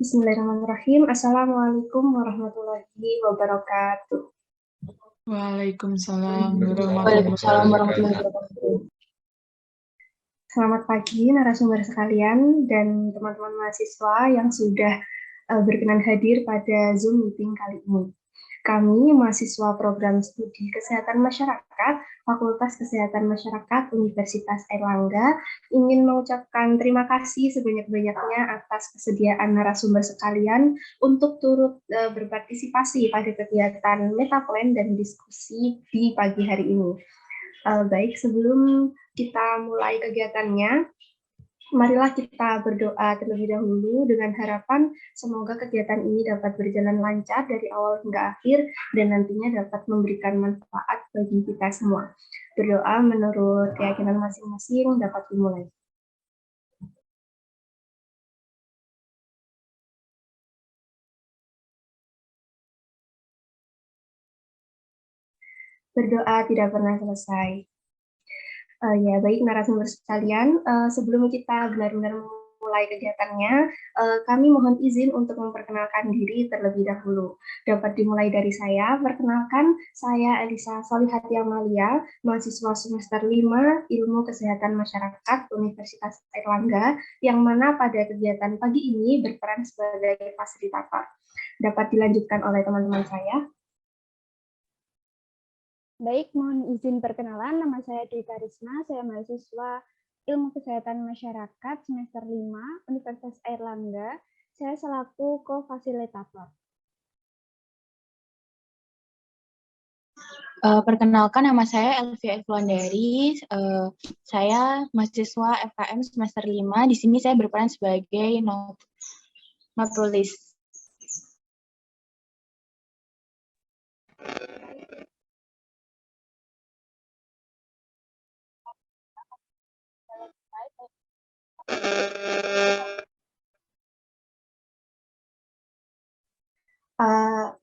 Bismillahirrahmanirrahim. Assalamualaikum warahmatullahi wabarakatuh. Waalaikumsalam Waalaikumsalam warahmatullahi wabarakatuh. Selamat pagi narasumber sekalian dan teman-teman mahasiswa yang sudah berkenan hadir pada Zoom meeting kali ini. Kami, mahasiswa program studi Kesehatan Masyarakat, Fakultas Kesehatan Masyarakat Universitas Airlangga, ingin mengucapkan terima kasih sebanyak-banyaknya atas kesediaan narasumber sekalian untuk turut berpartisipasi pada kegiatan Metaplan dan diskusi di pagi hari ini. Baik, sebelum kita mulai kegiatannya, marilah kita berdoa terlebih dahulu dengan harapan semoga kegiatan ini dapat berjalan lancar dari awal hingga akhir dan nantinya dapat memberikan manfaat bagi kita semua. Berdoa menurut keyakinan masing-masing dapat dimulai. Berdoa tidak pernah selesai. Ya, baik narasumber sekalian, sebelum kita benar-benar mulai kegiatannya, kami mohon izin untuk memperkenalkan diri terlebih dahulu. Dapat dimulai dari saya. Perkenalkan, saya Elisa Solihati Amalia, mahasiswa semester 5 Ilmu Kesehatan Masyarakat Universitas Airlangga, yang mana pada kegiatan pagi ini berperan sebagai fasilitator. Dapat dilanjutkan oleh teman-teman saya. Baik, mohon izin perkenalan. Nama saya Dwi Karisma, saya mahasiswa Ilmu Kesehatan Masyarakat semester 5 Universitas Airlangga. Saya selaku co-fasilitator. Perkenalkan, nama saya Elvia Ifwandari. Saya mahasiswa FKM semester 5. Di sini saya berperan sebagai notulis.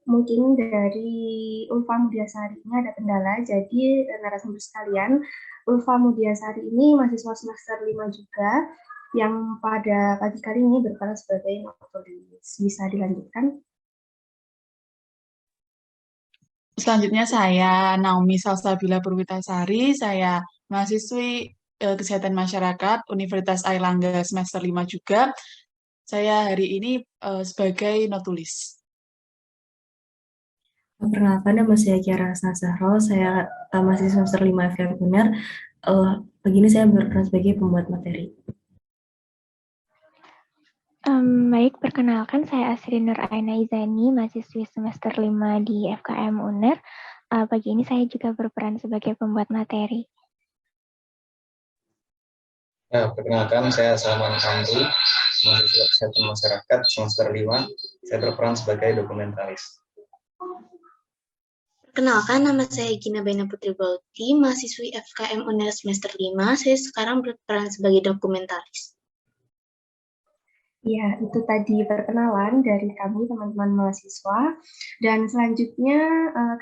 Mungkin dari Ulfa Mudiasari ini ada kendala, jadi narasumber sekalian, Ulfa Mudiasari ini mahasiswa semester 5 juga, yang pada pagi kali ini berperan sebagai notulis. Bisa dilanjutkan? Selanjutnya saya Naomi Salsabila Purwitasari, saya mahasiswi Kesehatan Masyarakat Universitas Airlangga semester 5 juga. Saya hari ini sebagai notulis. Perkenalkan, nama saya Kiara Sazahro, saya masih semester 5 FKM UNER. Begini saya berperan sebagai pembuat materi. Baik, perkenalkan saya Asri Nur Aina Izani, mahasiswi semester 5 di FKM UNER. Pagi ini saya juga berperan sebagai pembuat materi. Ya, perkenalkan saya Salman Kamri, mahasiswa Kesehatan Masyarakat semester 5. Saya berperan sebagai dokumentaris. Perkenalkan, nama saya Gina Baina Putri Bauti, mahasiswi FKM UNER semester 5. Saya sekarang berperan sebagai dokumentaris. Ya, itu tadi perkenalan dari kami teman-teman mahasiswa. Dan selanjutnya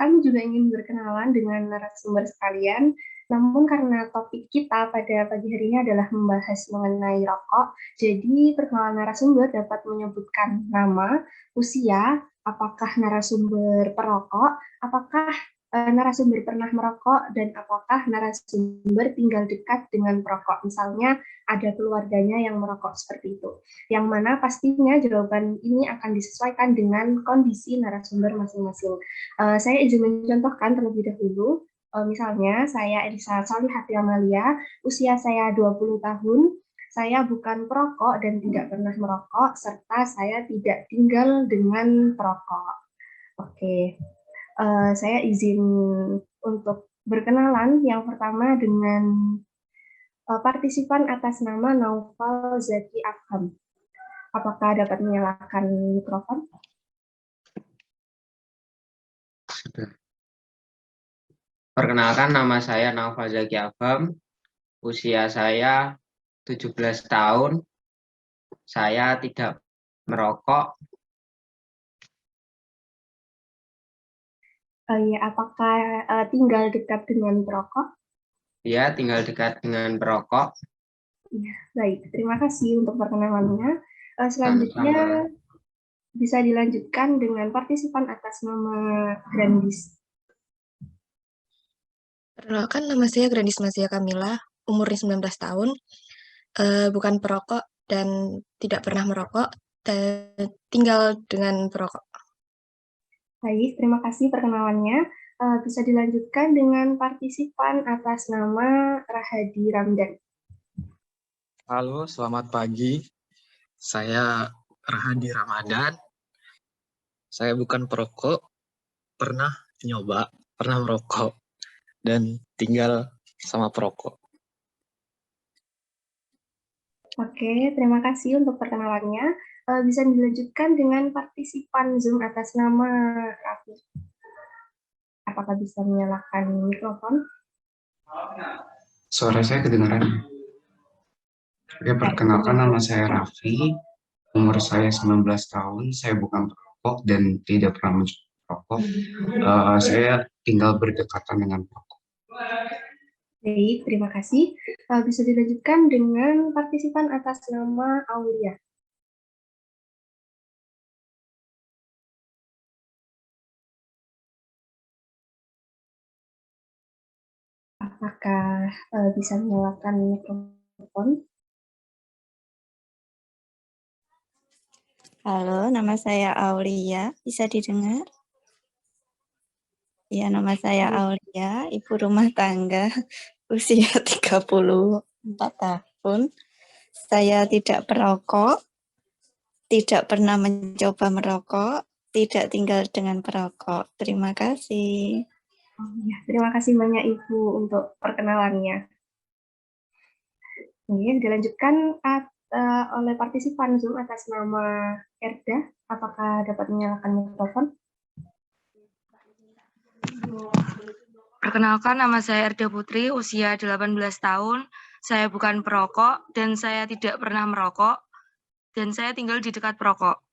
kami juga ingin berkenalan dengan narasumber sekalian. Namun karena topik kita pada pagi hari ini adalah membahas mengenai rokok, jadi perkenalan narasumber dapat menyebutkan nama, usia, apakah narasumber perokok, apakah narasumber pernah merokok, dan apakah narasumber tinggal dekat dengan perokok. Misalnya ada keluarganya yang merokok seperti itu. Yang mana pastinya jawaban ini akan disesuaikan dengan kondisi narasumber masing-masing. Saya izin mencontohkan terlebih dahulu. Misalnya saya Elisa Solihati Amalia, usia saya 20 tahun, saya bukan perokok dan tidak pernah merokok, serta saya tidak tinggal dengan perokok. Oke, saya izin untuk berkenalan yang pertama dengan partisipan atas nama Naufal Zaki Afham. Apakah dapat menyalakan mikrofon? Perkenalkan, nama saya Naufal Zaki Afham, usia saya 17 tahun, saya tidak merokok. Ya, apakah tinggal dekat dengan perokok? Ya, tinggal dekat dengan perokok. Ya, baik, terima kasih untuk perkenalannya. Selanjutnya, bisa dilanjutkan dengan partisipan atas nama Grandis. Perkenalkan, nama saya Grandis Masia Kamila, umurnya 19 tahun, bukan perokok dan tidak pernah merokok, dan tinggal dengan perokok. Baik, terima kasih perkenalannya. Bisa dilanjutkan dengan partisipan atas nama Rahadi Ramdan. Halo, selamat pagi. Saya Rahadi Ramadan. Saya bukan perokok, pernah nyoba, pernah merokok, dan tinggal sama perokok. Oke, terima kasih untuk perkenalannya. Bisa dilanjutkan dengan partisipan Zoom atas nama Raffi. Apakah bisa menyalakan mikrofon? Suara saya kedengaran. Oke, perkenalkan nama saya Raffi, umur saya 19 tahun, saya bukan perokok dan tidak pernah mencoba perokok. Saya tinggal berdekatan dengan perokok. Baik, terima kasih. Bisa dilanjutkan dengan partisipan atas nama Aulia. Apakah bisa menyalakan mikrofon? Halo, nama saya Aulia. Bisa didengar? Ya, nama saya Aulia, ibu rumah tangga, usia 34 tahun. Saya tidak perokok, tidak pernah mencoba merokok, tidak tinggal dengan perokok. Terima kasih. Ya, terima kasih banyak Ibu untuk perkenalannya. Ini dilanjutkan oleh partisipan Zoom atas nama Erda. Apakah dapat menyalakan mikrofon? Perkenalkan, nama saya Erda Putri, usia 18 tahun. Saya bukan perokok dan saya tidak pernah merokok, dan saya tinggal di dekat perokok.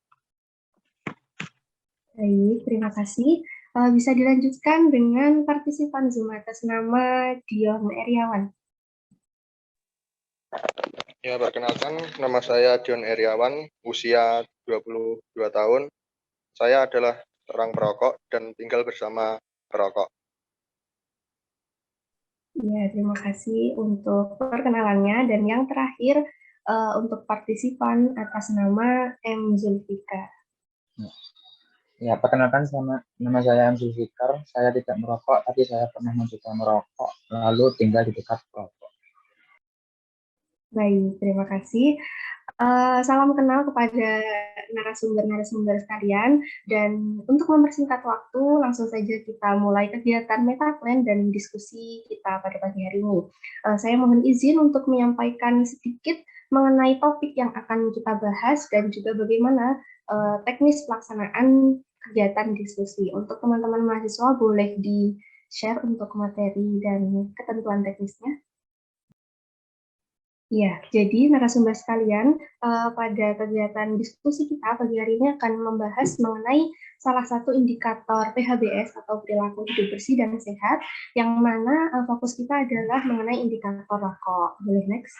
Baik, terima kasih. Bisa dilanjutkan dengan partisipan Zoom atas nama Dion Eriawan. Ya, perkenalkan, nama saya Dion Eriawan, usia 22 tahun. Saya adalah orang perokok dan tinggal bersama perokok. Ya, terima kasih untuk perkenalannya. Dan yang terakhir, untuk partisipan atas nama M. Zulfikar. Ya, perkenalkan nama saya M. Zulfikar. Saya tidak merokok, tapi saya pernah mencoba merokok, lalu tinggal di dekat perokok. Baik, terima kasih. Salam kenal kepada narasumber-narasumber sekalian. Dan untuk mempersingkat waktu, langsung saja kita mulai kegiatan metaplan dan diskusi kita pada pagi hari ini. Saya mohon izin untuk menyampaikan sedikit mengenai topik yang akan kita bahas dan juga bagaimana teknis pelaksanaan kegiatan diskusi. Untuk teman-teman mahasiswa boleh di-share untuk materi dan ketentuan teknisnya. Ya, jadi narasumber sekalian, pada kegiatan diskusi kita pagi hari ini akan membahas mengenai salah satu indikator PHBS atau perilaku hidup bersih dan sehat, yang mana fokus kita adalah mengenai indikator rokok. Boleh next?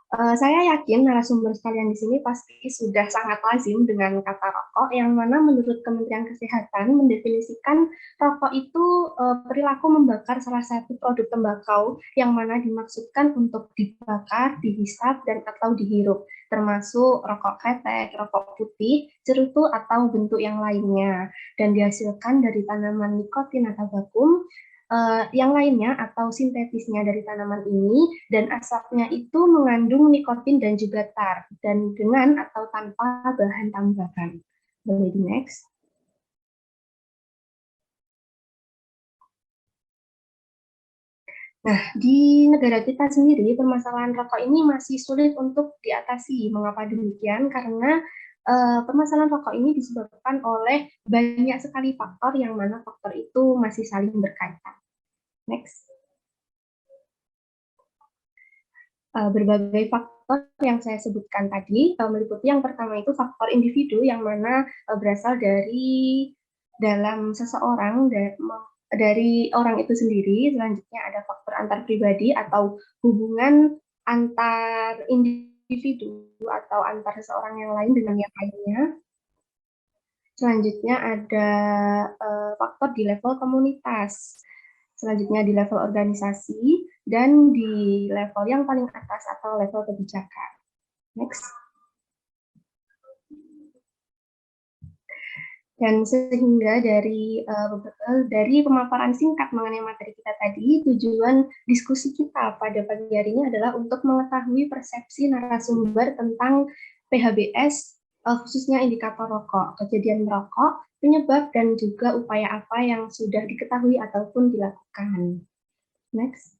Saya yakin narasumber sekalian di sini pasti sudah sangat lazim dengan kata rokok, yang mana menurut Kementerian Kesehatan mendefinisikan rokok itu perilaku membakar salah satu produk tembakau yang mana dimaksudkan untuk dibakar, dihisap, dan atau dihirup, termasuk rokok kretek, rokok putih, cerutu, atau bentuk yang lainnya, dan dihasilkan dari tanaman nikotin atau vakum, yang lainnya atau sintetisnya dari tanaman ini, dan asapnya itu mengandung nikotin dan juga tar, dan dengan atau tanpa bahan tambahan. Boleh di next. Nah, di negara kita sendiri, permasalahan rokok ini masih sulit untuk diatasi. Mengapa demikian? Karena permasalahan rokok ini disebabkan oleh banyak sekali faktor, yang mana faktor itu masih saling berkaitan. Next. Berbagai faktor yang saya sebutkan tadi meliputi yang pertama itu faktor individu, yang mana berasal dari dalam seseorang, dari orang itu sendiri. Selanjutnya ada faktor antar pribadi atau hubungan antar individu individu atau antar seseorang yang lain dengan yang lainnya. Selanjutnya ada faktor di level komunitas. Selanjutnya di level organisasi, dan di level yang paling atas atau level kebijakan. Next. Dan sehingga dari pemaparan singkat mengenai materi kita tadi, tujuan diskusi kita pada pagi hari ini adalah untuk mengetahui persepsi narasumber tentang PHBS, khususnya indikator rokok, kejadian merokok, penyebab, dan juga upaya apa yang sudah diketahui ataupun dilakukan. Next.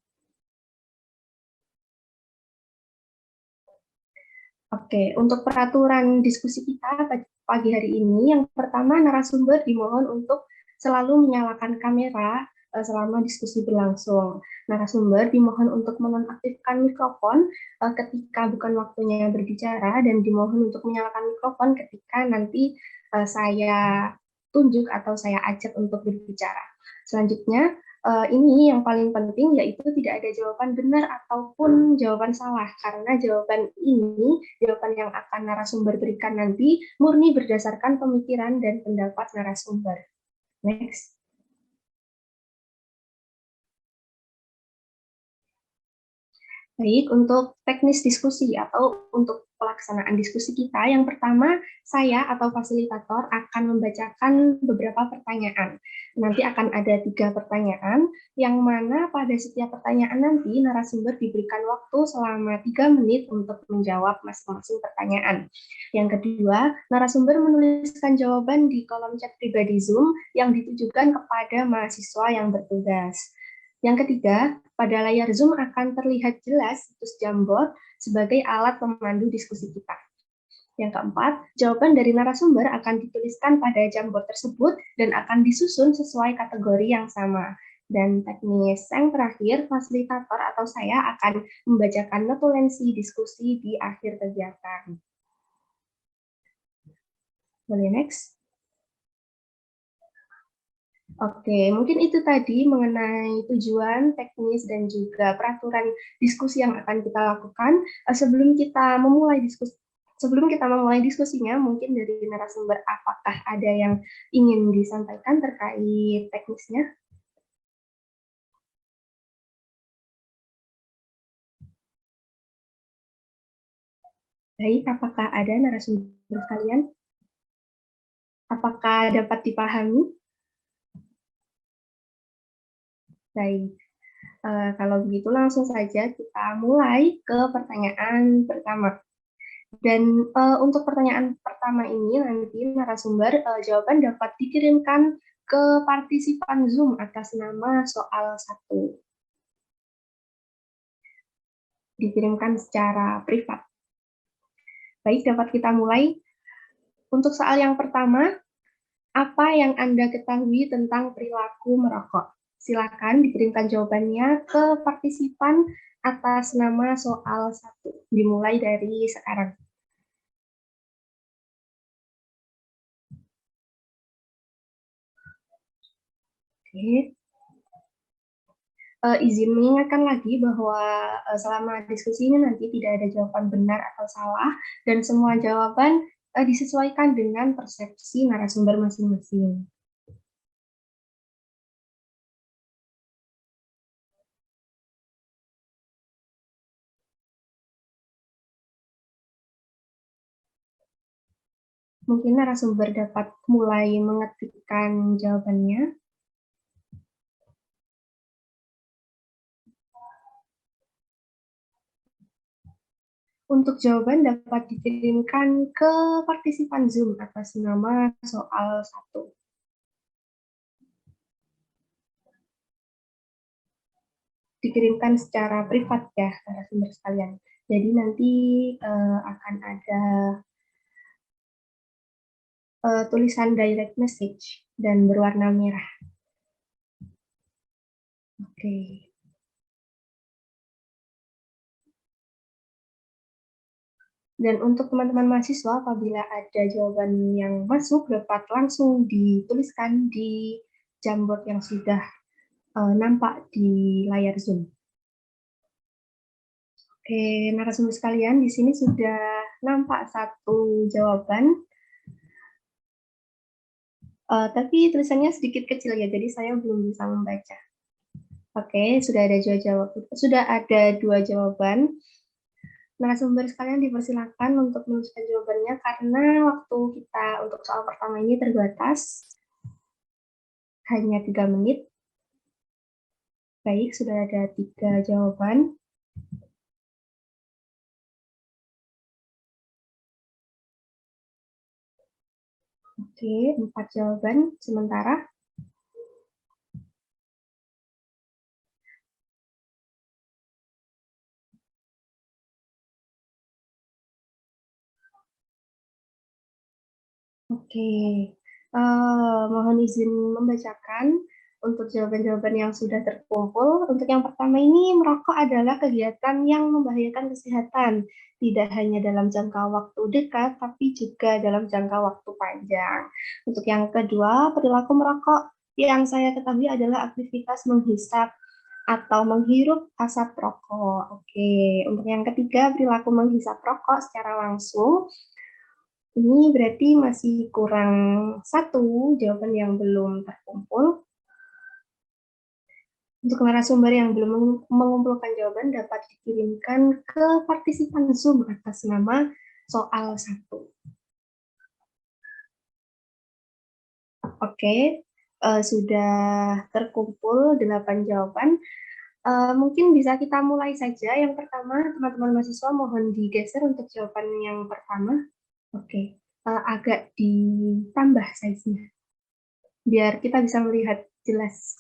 Oke, untuk peraturan diskusi kita pagi hari ini, yang pertama narasumber dimohon untuk selalu menyalakan kamera selama diskusi berlangsung. Narasumber dimohon untuk menonaktifkan mikrofon ketika bukan waktunya berbicara, dan dimohon untuk menyalakan mikrofon ketika nanti saya tunjuk atau saya ajak untuk berbicara. Selanjutnya, ini yang paling penting, yaitu tidak ada jawaban benar ataupun jawaban salah, karena jawaban yang akan narasumber berikan nanti murni berdasarkan pemikiran dan pendapat narasumber. Next. Baik, untuk teknis diskusi atau untuk pelaksanaan diskusi kita, yang pertama saya atau fasilitator akan membacakan beberapa pertanyaan. Nanti akan ada 3 pertanyaan, yang mana pada setiap pertanyaan nanti narasumber diberikan waktu selama 3 menit untuk menjawab masing-masing pertanyaan. Yang kedua, narasumber menuliskan jawaban di kolom chat pribadi Zoom yang ditujukan kepada mahasiswa yang bertugas. Yang ketiga, pada layar Zoom akan terlihat jelas situs Jamboard sebagai alat pemandu diskusi kita. Yang keempat, jawaban dari narasumber akan dituliskan pada Jamboard tersebut dan akan disusun sesuai kategori yang sama. Dan teknis yang terakhir, fasilitator atau saya akan membacakan notulensi diskusi di akhir kegiatan. Boleh next? Oke, mungkin itu tadi mengenai tujuan, teknis, dan juga peraturan diskusi yang akan kita lakukan. Sebelum kita memulai diskusinya, mungkin dari narasumber apakah ada yang ingin disampaikan terkait teknisnya? Baik, apakah ada narasumber sekalian? Apakah dapat dipahami? Baik, kalau begitu langsung saja kita mulai ke pertanyaan pertama. Dan untuk pertanyaan pertama ini nanti narasumber jawaban dapat dikirimkan ke partisipan Zoom atas nama soal 1. Dikirimkan secara privat. Baik, dapat kita mulai. Untuk soal yang pertama, apa yang Anda ketahui tentang perilaku merokok? Silakan dikirimkan jawabannya ke partisipan atas nama soal 1. Dimulai dari sekarang. Oke. Izin mengingatkan lagi bahwa selama diskusi ini nanti tidak ada jawaban benar atau salah, dan semua jawaban disesuaikan dengan persepsi narasumber masing-masing. Mungkin narasumber dapat mulai mengetikkan jawabannya. Untuk jawaban dapat dikirimkan ke partisipan Zoom atas nama soal 1. Dikirimkan secara privat ya, narasumber sekalian. Jadi nanti akan ada tulisan direct message dan berwarna merah. Oke. Dan untuk teman-teman mahasiswa, apabila ada jawaban yang masuk, dapat langsung dituliskan di Jamboard yang sudah nampak di layar Zoom. Oke, narasumber sekalian, di sini sudah nampak satu jawaban. Tapi tulisannya sedikit kecil ya, jadi saya belum bisa membaca. Oke, sudah ada dua jawaban. Narasumber sekalian dipersilakan untuk menuliskan jawabannya karena waktu kita untuk soal pertama ini terbatas, hanya 3 menit. Baik, sudah ada 3 jawaban. Oke, 4 jawaban sementara. Oke, mohon izin membacakan untuk jawaban-jawaban yang sudah terkumpul. Untuk yang pertama ini, merokok adalah kegiatan yang membahayakan kesehatan, tidak hanya dalam jangka waktu dekat, tapi juga dalam jangka waktu panjang. Untuk yang kedua, perilaku merokok yang saya ketahui adalah aktivitas menghisap atau menghirup asap rokok. Oke, untuk yang ketiga, perilaku menghisap rokok secara langsung. Ini berarti masih kurang satu jawaban yang belum terkumpul. Untuk narasumber yang belum mengumpulkan jawaban dapat dikirimkan ke partisipan Zoom atas nama soal 1. Oke, sudah terkumpul 8 jawaban. Mungkin bisa kita mulai saja. Yang pertama, teman-teman mahasiswa mohon digeser untuk jawaban yang pertama. Oke, agak ditambah size-nya, biar kita bisa melihat jelas.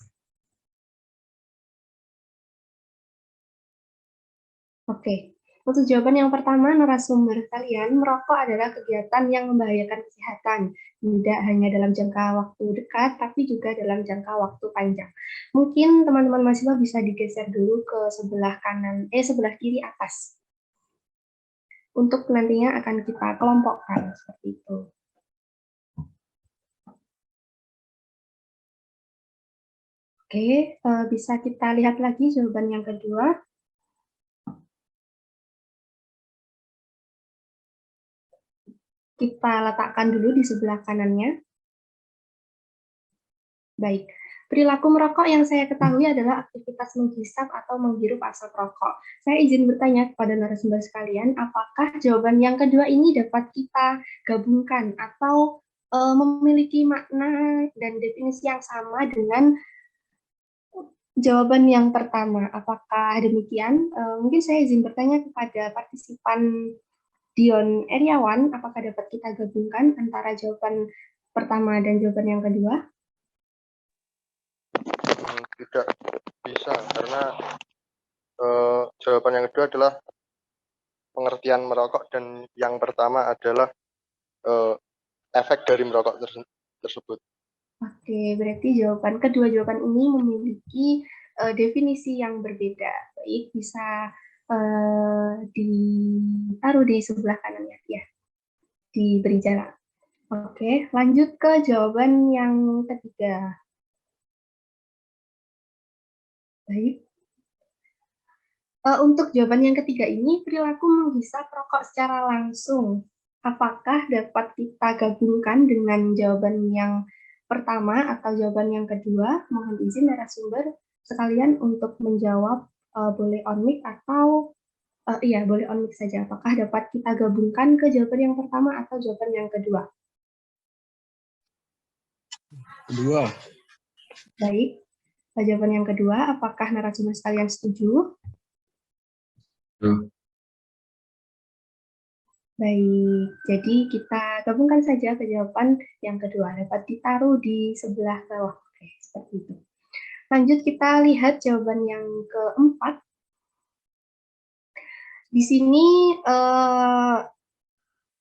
Oke, untuk jawaban yang pertama, narasumber kalian, merokok adalah kegiatan yang membahayakan kesehatan, tidak hanya dalam jangka waktu dekat, tapi juga dalam jangka waktu panjang. Mungkin teman-teman mahasiswa bisa digeser dulu ke sebelah kanan, sebelah kiri atas. Untuk nantinya akan kita kelompokkan seperti itu. Oke, bisa kita lihat lagi jawaban yang kedua. Kita letakkan dulu di sebelah kanannya. Baik, perilaku merokok yang saya ketahui adalah aktivitas menghisap atau menghirup asap rokok. Saya izin bertanya kepada narasumber sekalian, apakah jawaban yang kedua ini dapat kita gabungkan atau memiliki makna dan definisi yang sama dengan jawaban yang pertama? Apakah demikian? Mungkin saya izin bertanya kepada partisipan Dion Eriawan, apakah dapat kita gabungkan antara jawaban pertama dan jawaban yang kedua? Tidak bisa, karena jawaban yang kedua adalah pengertian merokok dan yang pertama adalah efek dari merokok tersebut. Oke, berarti kedua jawaban ini memiliki definisi yang berbeda. Baik, bisa ditaruh di sebelah kanannya, ya, diberi jarak. Oke, lanjut ke jawaban yang ketiga. Baik. Untuk jawaban yang ketiga ini, perilaku menghisap rokok secara langsung. Apakah dapat kita gabungkan dengan jawaban yang pertama atau jawaban yang kedua? Mohon izin narasumber sekalian untuk menjawab, boleh on mic atau iya, boleh on mic saja. Apakah dapat kita gabungkan ke jawaban yang pertama atau jawaban yang kedua? Kedua. Baik. Jawaban yang kedua, apakah narasumber sekalian setuju? Baik, jadi kita gabungkan saja ke jawaban yang kedua, dapat ditaruh di sebelah bawah. Oke, seperti itu. Lanjut kita lihat jawaban yang keempat. Di sini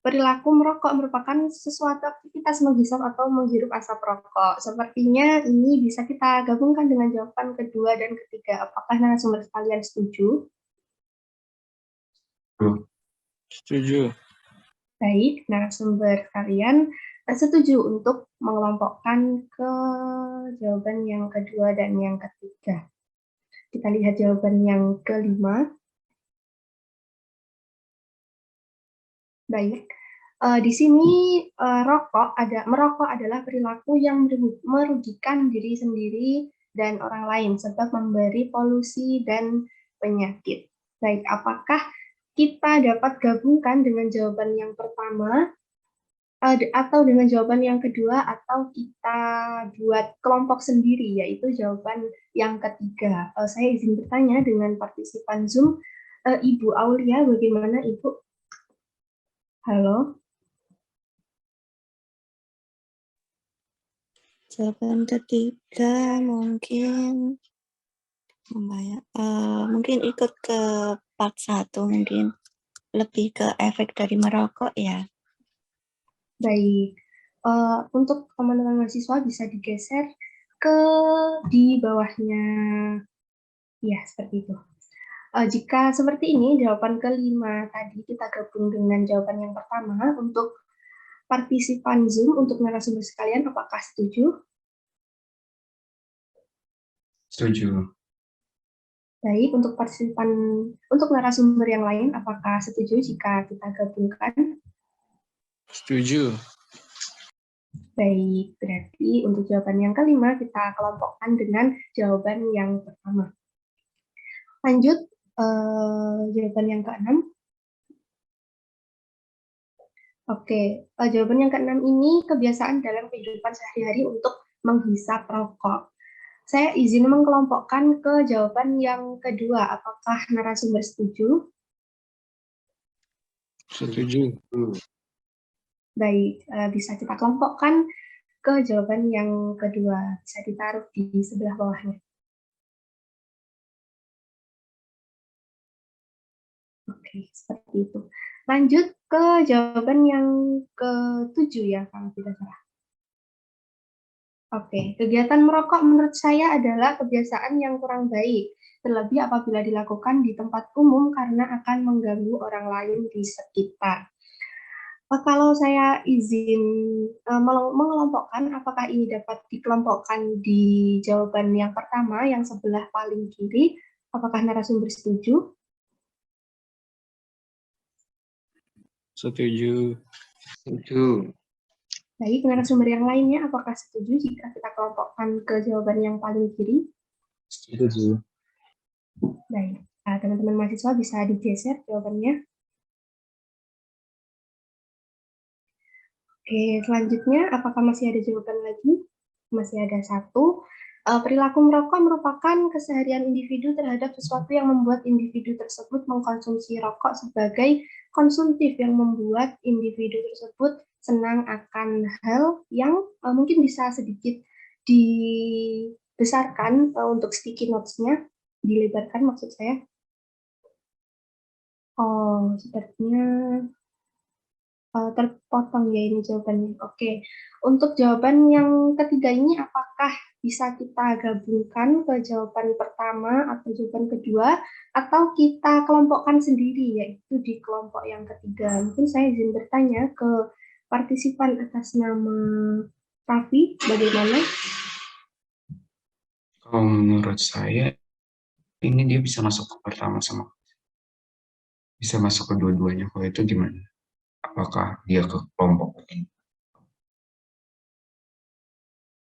perilaku merokok merupakan sesuatu aktivitas menghisap atau menghirup asap rokok. Sepertinya ini bisa kita gabungkan dengan jawaban kedua dan ketiga. Apakah narasumber sekalian setuju? Setuju. Baik, narasumber sekalian setuju untuk mengelompokkan ke jawaban yang kedua dan yang ketiga. Kita lihat jawaban yang kelima. Baik. Di sini merokok adalah perilaku yang merugikan diri sendiri dan orang lain sebab memberi polusi dan penyakit. Baik, apakah kita dapat gabungkan dengan jawaban yang pertama atau dengan jawaban yang kedua, atau kita buat kelompok sendiri, yaitu jawaban yang ketiga? Saya izin bertanya dengan partisipan Zoom, Ibu Aulia, bagaimana Ibu? Halo? Jawaban ketiga mungkin mungkin ikut ke part 1 mungkin lebih ke efek dari merokok ya. Baik, untuk teman-teman mahasiswa bisa digeser di bawahnya, ya seperti itu. Jika seperti ini, jawaban kelima tadi kita gabung dengan jawaban yang pertama. Untuk partisipan Zoom, untuk narasumber sekalian, apakah setuju? Setuju. Baik, untuk narasumber yang lain, apakah setuju jika kita gabungkan? Setuju. Baik, berarti untuk jawaban yang kelima kita kelompokkan dengan jawaban yang pertama. Lanjut, jawaban yang keenam. Oke, jawaban yang keenam ini kebiasaan dalam kehidupan sehari-hari untuk menghisap rokok. Saya izin mengelompokkan ke jawaban yang kedua. Apakah narasumber setuju? Setuju. Baik, bisa kita kelompokkan ke jawaban yang kedua. Bisa ditaruh di sebelah bawahnya. Oke, seperti itu. Lanjut ke jawaban yang ke-7 ya, kalau tidak salah. Oke, kegiatan merokok menurut saya adalah kebiasaan yang kurang baik, terlebih apabila dilakukan di tempat umum karena akan mengganggu orang lain di sekitar. Kalau saya izin mengelompokkan, apakah ini dapat dikelompokkan di jawaban yang pertama, yang sebelah paling kiri? Apakah narasumber setuju? Setuju. Setuju. Baik, narasumber yang lainnya, apakah setuju jika kita kelompokkan ke jawaban yang paling kiri? Setuju. Baik, teman-teman mahasiswa bisa digeser jawabannya. Oke, selanjutnya, apakah masih ada jawaban lagi? Masih ada satu. Perilaku merokok merupakan keseharian individu terhadap sesuatu yang membuat individu tersebut mengkonsumsi rokok sebagai konsumtif yang membuat individu tersebut senang akan hal yang mungkin bisa sedikit dibesarkan untuk sticky notes-nya, dilebarkan maksud saya. Oh, sepertinya terpotong ya ini jawabannya. Oke, untuk jawaban yang ketiga ini apakah bisa kita gabungkan ke jawaban pertama atau jawaban kedua, atau kita kelompokkan sendiri, yaitu di kelompok yang ketiga? Mungkin saya izin bertanya ke partisipan atas nama Raffi, bagaimana? Kalau menurut saya, ini dia bisa masuk ke pertama sama bisa masuk ke dua-duanya. Kalau itu gimana? Apakah dia ke kelompok ini?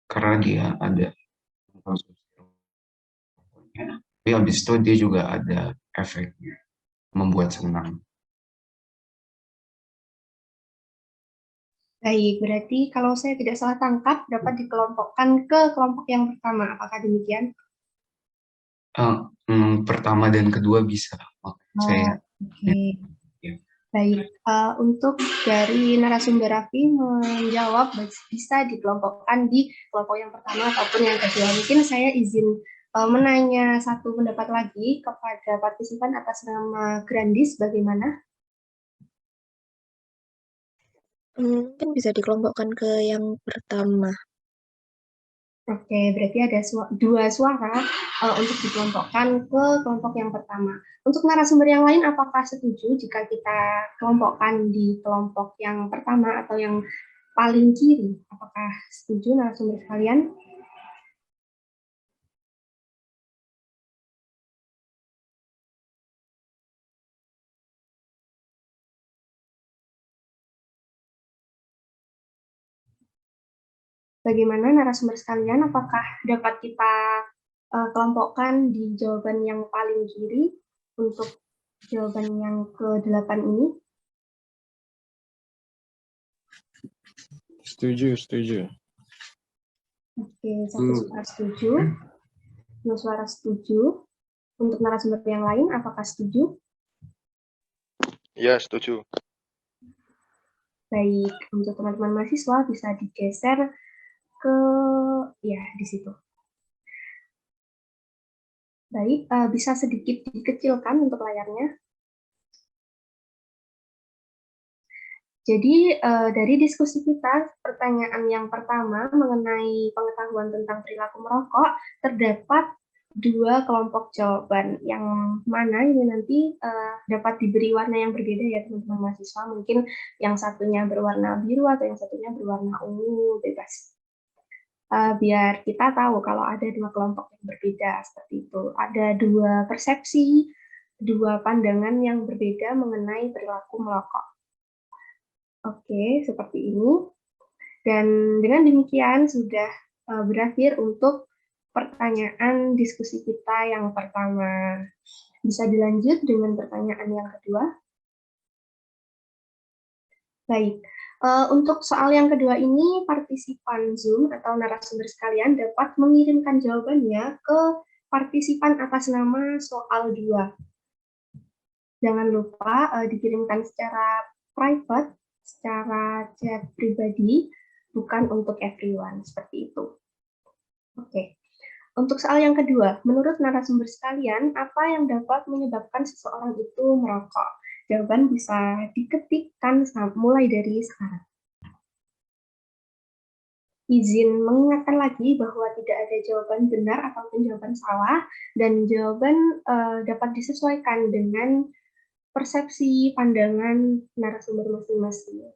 Karena dia ada konsumsi rokoknya, tapi habis itu dia juga ada efeknya, membuat senang. Baik, berarti kalau saya tidak salah tangkap, dapat dikelompokkan ke kelompok yang pertama. Apakah demikian? Pertama dan kedua bisa. Saya Oke. Baik, untuk dari narasumber Raffi menjawab bisa dikelompokkan di kelompok yang pertama ataupun yang kedua. Mungkin saya izin menanya satu pendapat lagi kepada partisipan atas nama Grandis, bagaimana? Mungkin bisa dikelompokkan ke yang pertama. Oke, berarti ada dua suara untuk dikelompokkan ke kelompok yang pertama. Untuk narasumber yang lain, apakah setuju jika kita kelompokkan di kelompok yang pertama atau yang paling kiri? Apakah setuju narasumber sekalian? Bagaimana narasumber sekalian, apakah dapat kita kelompokkan di jawaban yang paling kiri untuk jawaban yang ke-8 ini? Setuju, setuju. Oke, satu suara setuju. Dua suara setuju. Untuk narasumber yang lain, apakah setuju? Ya, setuju. Baik, untuk teman-teman mahasiswa bisa digeser ke, ya, di situ. Baik, bisa sedikit dikecilkan untuk layarnya. Jadi, dari diskusi kita, pertanyaan yang pertama mengenai pengetahuan tentang perilaku merokok, terdapat 2 kelompok jawaban, yang mana ini nanti dapat diberi warna yang berbeda ya teman-teman mahasiswa, mungkin yang satunya berwarna biru atau yang satunya berwarna ungu, bebas. Biar kita tahu kalau ada 2 kelompok yang berbeda, seperti itu. Ada 2 persepsi, 2 pandangan yang berbeda mengenai perilaku merokok. Oke, seperti ini. Dan dengan demikian sudah berakhir untuk pertanyaan diskusi kita yang pertama. Bisa dilanjut dengan pertanyaan yang kedua. Baik, untuk soal yang kedua ini, partisipan Zoom atau narasumber sekalian dapat mengirimkan jawabannya ke partisipan atas nama soal 2. Jangan lupa dikirimkan secara private, secara chat pribadi, bukan untuk everyone, seperti itu. Oke. Untuk soal yang kedua, menurut narasumber sekalian, apa yang dapat menyebabkan seseorang itu merokok? Jawaban bisa diketikkan mulai dari sekarang. Izin mengingatkan lagi bahwa tidak ada jawaban benar ataupun jawaban salah, dan jawaban dapat disesuaikan dengan persepsi pandangan narasumber masing-masing.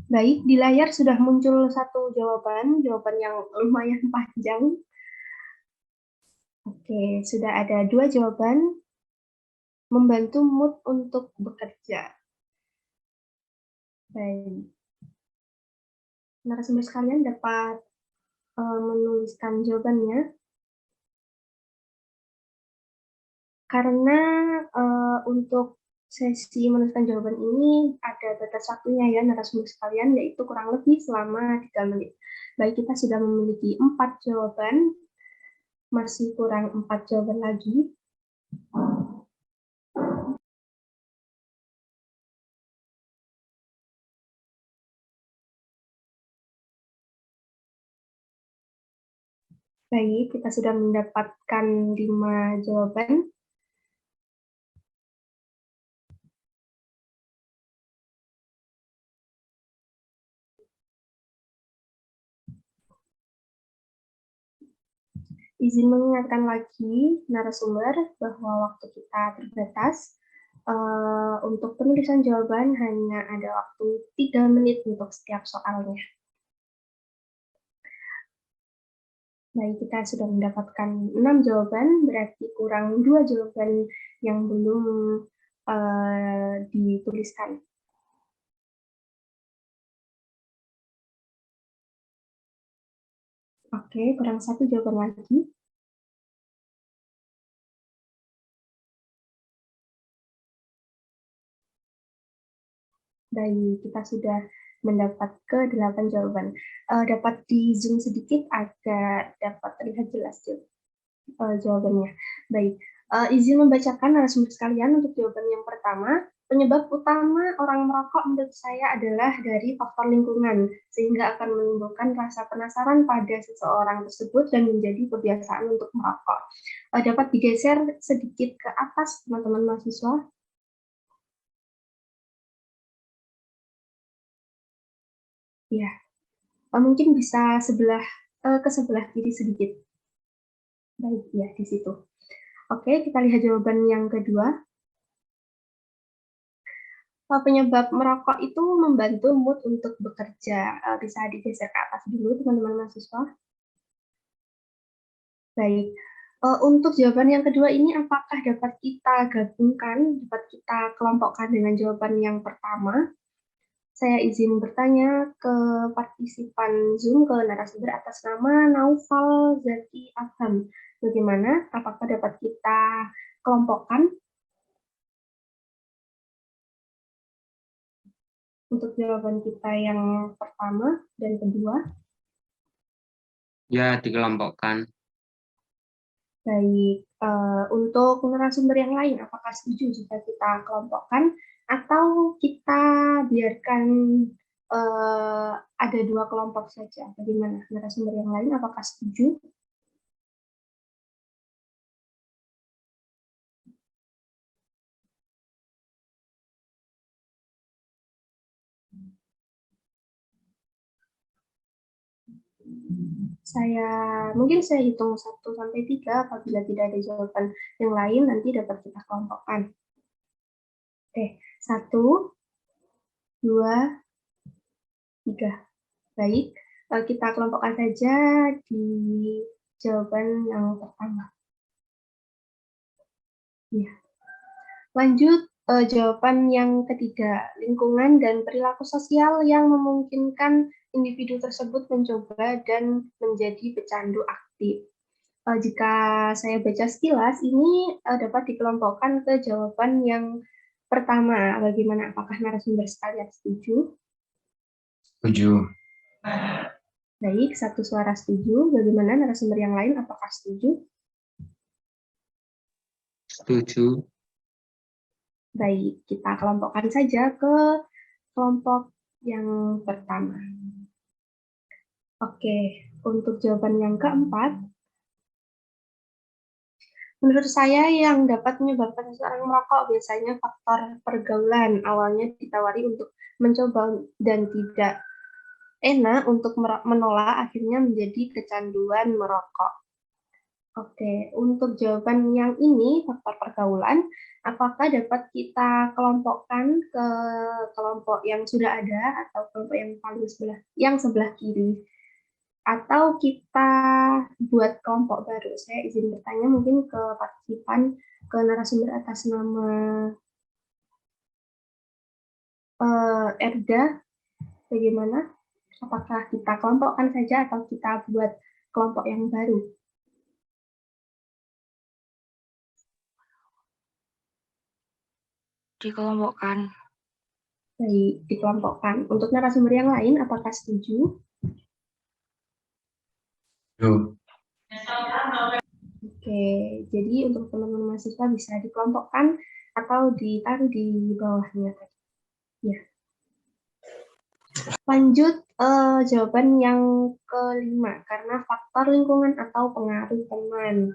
Baik, di layar sudah muncul satu jawaban yang lumayan panjang. Oke, sudah ada 2 jawaban. Membantu mood untuk bekerja. Baik. Narasumber sekalian dapat menuliskan jawabannya. Karena untuk sesi menuliskan jawaban ini ada batas waktunya ya narasumber sekalian, yaitu kurang lebih selama 3 menit. Baik, kita sudah memiliki 4 jawaban, masih kurang 4 jawaban lagi. Baik, kita sudah mendapatkan 5 jawaban. Izin mengingatkan lagi narasumber bahwa waktu kita terbatas. Untuk penulisan jawaban hanya ada waktu 3 menit untuk setiap soalnya. Baik, kita sudah mendapatkan 6 jawaban, berarti kurang 2 jawaban yang belum dituliskan. Oke, kurang 1 jawaban lagi. Baik, kita sudah mendapat ke-8 jawaban. Dapat di zoom sedikit agar dapat terlihat jelas jawabannya. Baik, izin membacakan narasumber sekalian untuk jawaban yang pertama. Penyebab utama orang merokok menurut saya adalah dari faktor lingkungan, sehingga akan menimbulkan rasa penasaran pada seseorang tersebut dan menjadi kebiasaan untuk merokok. Dapat digeser sedikit ke atas, teman-teman mahasiswa. Ya, mungkin bisa ke sebelah kiri sedikit. Baik, ya di situ. Oke, kita lihat jawaban yang kedua. Penyebab merokok itu membantu mood untuk bekerja. Bisa digeser ke atas dulu, teman-teman mahasiswa. Baik, Untuk jawaban yang kedua ini apakah dapat kita gabungkan, dapat kita kelompokkan dengan jawaban yang pertama? Saya izin bertanya ke partisipan Zoom, ke narasumber atas nama Naufal Zaki Afham. Bagaimana? Apakah dapat kita kelompokkan? Untuk jawaban kita yang pertama dan kedua. Ya, dikelompokkan. Baik, untuk narasumber yang lain, apakah setuju jika kita kelompokkan atau kita biarkan ada dua kelompok saja? Bagaimana narasumber yang lain, apakah setuju? Mungkin saya hitung 1 sampai 3, apabila tidak ada jawaban yang lain nanti dapat kita kelompokkan. Oke, 1, 2, 3. Baik, kita kelompokkan saja di jawaban yang pertama. Ya. Lanjut jawaban yang ketiga, lingkungan dan perilaku sosial yang memungkinkan individu tersebut mencoba dan menjadi pecandu aktif. Jika saya baca sekilas, ini dapat dikelompokkan ke jawaban yang pertama. Bagaimana? Apakah narasumber sekalian setuju? Setuju. Baik, 1 suara setuju. Bagaimana narasumber yang lain? Apakah setuju? Setuju. Baik, kita kelompokkan saja ke kelompok yang pertama. Oke, untuk jawaban yang keempat, menurut saya yang dapat menyebabkan seseorang merokok biasanya faktor pergaulan. Awalnya ditawari untuk mencoba dan tidak enak untuk menolak, akhirnya menjadi kecanduan merokok. Oke, untuk jawaban yang ini, faktor pergaulan, apakah dapat kita kelompokkan ke kelompok yang sudah ada atau kelompok yang paling sebelah kiri? Atau kita buat kelompok baru? Saya izin bertanya mungkin ke partisipan, ke narasumber atas nama Erda, bagaimana? Apakah kita kelompokkan saja atau kita buat kelompok yang baru? Dikelompokkan. Baik, dikelompokkan. Untuk narasumber yang lain, apakah setuju? Oke, jadi untuk teman-teman mahasiswa bisa dikelompokkan atau ditaruh di bawahnya. Ya. Lanjut jawaban yang kelima, karena faktor lingkungan atau pengaruh teman.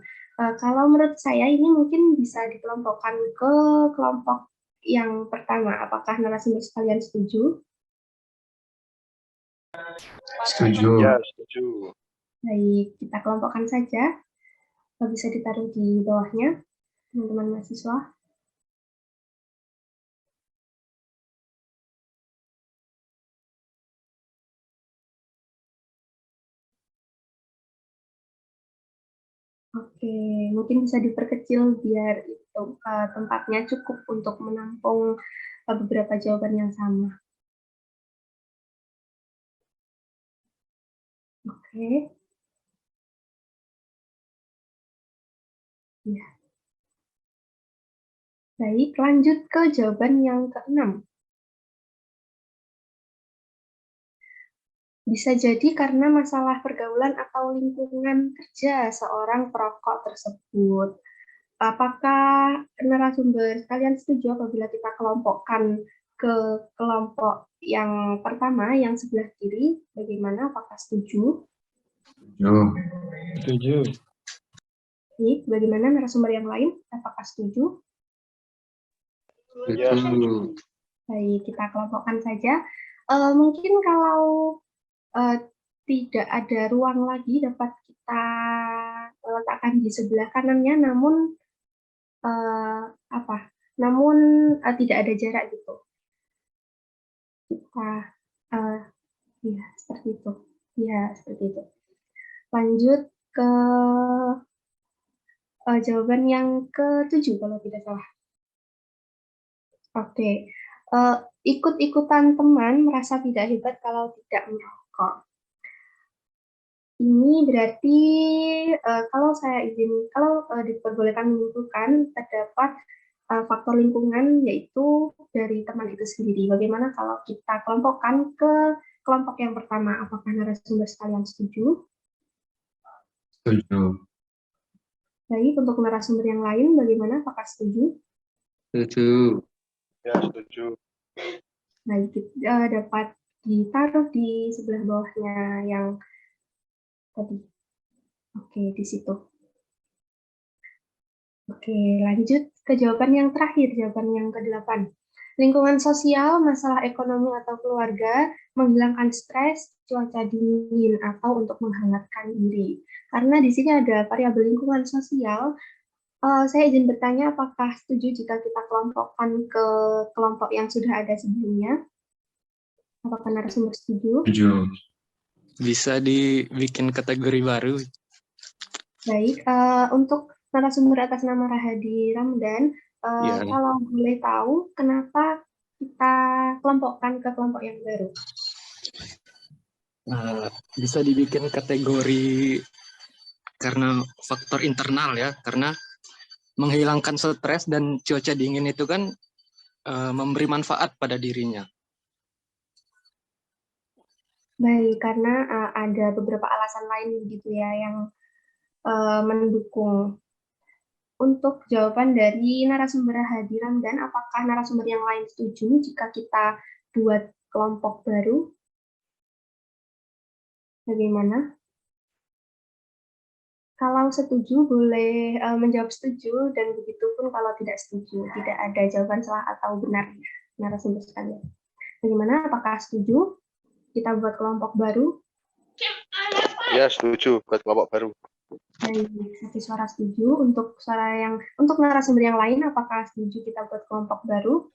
Kalau menurut saya ini mungkin bisa dikelompokkan ke kelompok yang pertama. Apakah narasumber sekalian setuju? Setuju. Ya, setuju. Baik, kita kelompokkan saja. Bisa ditaruh di bawahnya, teman-teman mahasiswa. Oke, mungkin bisa diperkecil biar itu tempatnya cukup untuk menampung beberapa jawaban yang sama. Oke. Ya. Baik, lanjut ke jawaban yang keenam. Bisa jadi karena masalah pergaulan atau lingkungan kerja seorang perokok tersebut. Apakah narasumber sekalian setuju apabila kita kelompokkan ke kelompok yang pertama, yang sebelah kiri? Bagaimana? Apakah setuju? Setuju. Baik, bagaimana narasumber yang lain? Apakah setuju? Ya, setuju. Baik, kita kelompokkan saja. Mungkin kalau tidak ada ruang lagi dapat kita letakkan di sebelah kanannya, namun tidak ada jarak gitu. Kita ya seperti itu. Ya, seperti itu. Lanjut ke jawaban yang ke-7 kalau tidak salah. Oke. Ikut-ikutan teman merasa tidak hebat kalau tidak merokok. Ini berarti kalau diperbolehkan menyimpulkan terdapat faktor lingkungan yaitu dari teman itu sendiri. Bagaimana kalau kita kelompokkan ke kelompok yang pertama? Apakah narasumber sekalian setuju? Setuju. Baik, untuk narasumber yang lain bagaimana? Apakah setuju? Setuju. Ya, setuju. Baik, dapat ditaruh di sebelah bawahnya yang tadi. Oke, di situ. Oke, lanjut ke jawaban yang terakhir, jawaban yang ke-8. Lingkungan sosial, masalah ekonomi atau keluarga, menghilangkan stres, cuaca dingin, atau untuk menghangatkan diri. Karena di sini ada variabel lingkungan sosial, saya izin bertanya apakah setuju jika kita kelompokkan ke kelompok yang sudah ada sebelumnya? Apakah narasumber setuju? Setuju. Bisa dibikin kategori baru. Baik, untuk narasumber atas nama Rahadi Ramdan, Ya. kalau boleh tahu kenapa kita kelompokkan ke kelompok yang baru? Bisa dibikin kategori karena faktor internal ya, karena menghilangkan stres dan cuaca dingin itu kan memberi manfaat pada dirinya. Baik, karena ada beberapa alasan lain begitu ya yang mendukung. Untuk jawaban dari narasumber Rahadi Ramdan, apakah narasumber yang lain setuju jika kita buat kelompok baru? Bagaimana? Kalau setuju boleh menjawab setuju, dan begitu pun kalau tidak setuju. Tidak ada jawaban salah atau benar narasumber sekalian. Bagaimana? Apakah setuju kita buat kelompok baru? Ya, setuju buat kelompok baru. Baik, satu suara setuju. Untuk narasumber yang lain, apakah setuju kita buat kelompok baru?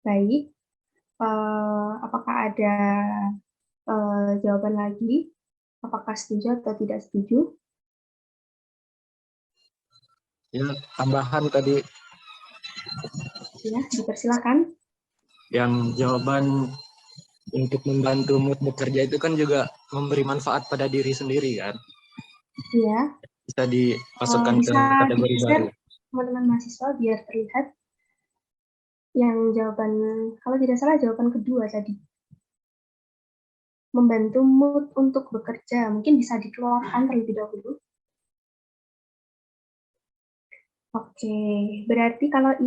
Baik. Apakah ada jawaban lagi? Apakah setuju atau tidak setuju? Ya, tambahan tadi. Ya, dipersilakan. Yang jawaban untuk membantu mood bekerja itu kan juga memberi manfaat pada diri sendiri kan. Iya. Bisa dimasukkan ke kategori baru. Teman-teman mahasiswa biar terlihat yang jawaban, kalau tidak salah jawaban kedua tadi. Membantu mood untuk bekerja. Mungkin bisa dikeluarkan terlebih dahulu. Oke, berarti kalau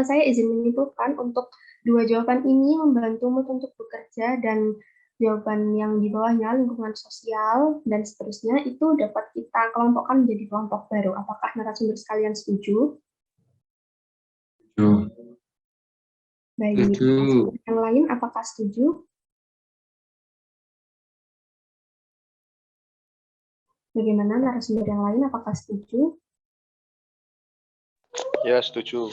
saya izin menyimpulkan untuk dua jawaban ini membantu mood untuk bekerja, dan jawaban yang di bawahnya lingkungan sosial dan seterusnya itu dapat kita kelompokkan menjadi kelompok baru. Apakah narasumber sekalian setuju? Setuju. Baik, yang lain apakah setuju? Bagaimana narasumber yang lain apakah setuju? Ya, setuju.